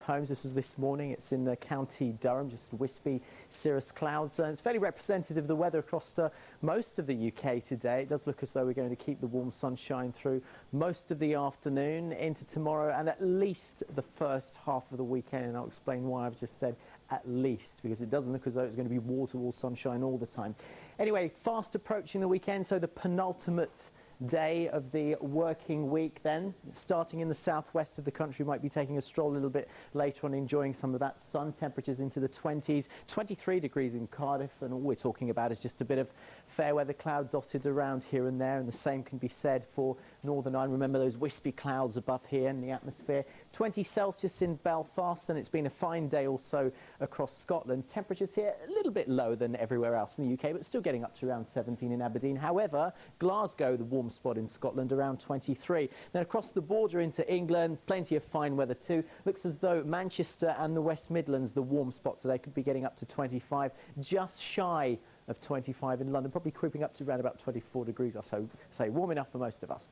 homes. This was this morning. It's in County Durham, just wispy cirrus clouds. It's fairly representative of the weather across most of the UK today. It does look as though we're going to keep the warm sunshine through most of the afternoon into tomorrow and at least the first half of the weekend. And I'll explain why I've just said at least, because it doesn't look as though it's going to be wall-to-wall sunshine all the time. Anyway, fast approaching the weekend, so the penultimate day of the working week then. Starting in the southwest of the country, might be taking a stroll a little bit later on, enjoying some of that sun. Temperatures into the 20s, 23 degrees in Cardiff, and all we're talking about is just a bit of fair weather cloud dotted around here and there, and the same can be said for Northern Ireland. Remember those wispy clouds above here in the atmosphere. 20 Celsius in Belfast, and it's been a fine day also across Scotland. Temperatures here a little bit lower than everywhere else in the UK, but still getting up to around 17 in Aberdeen. However, Glasgow, the warm spot in Scotland, around 23. Then across the border into England, plenty of fine weather too. Looks as though Manchester and the West Midlands, the warm spot today, could be getting up to 25, just shy of 25 in London, probably creeping up to around about 24 degrees or so. Say warm enough for most of us.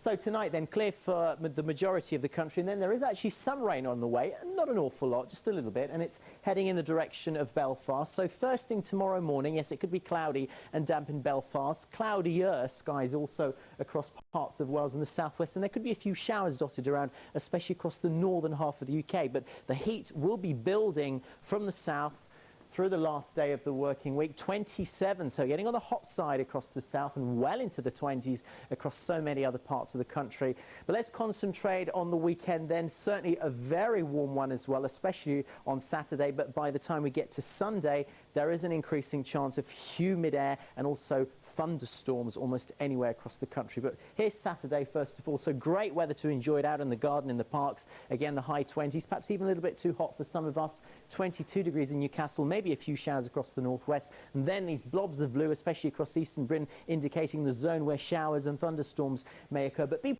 So tonight then, clear for the majority of the country, and then there is actually some rain on the way, not an awful lot, just a little bit, and it's heading in the direction of Belfast. So first thing tomorrow morning, yes, it could be cloudy and damp in Belfast. Cloudier skies also across parts of Wales and the southwest, and there could be a few showers dotted around, especially across the northern half of the UK. But the heat will be building from the south through the last day of the working week. 27, so getting on the hot side across the south and well into the 20s across so many other parts of the country. But let's concentrate on the weekend then. Certainly a very warm one as well, especially on Saturday. But by the time we get to Sunday, there is an increasing chance of humid air and also thunderstorms almost anywhere across the country. But here's Saturday first of all, so great weather to enjoy it out in the garden, in the parks. Again, the high 20s, perhaps even a little bit too hot for some of us. 22 degrees in Newcastle, maybe a few showers across the northwest, and then these blobs of blue, especially across eastern Britain, indicating the zone where showers and thunderstorms may occur. But be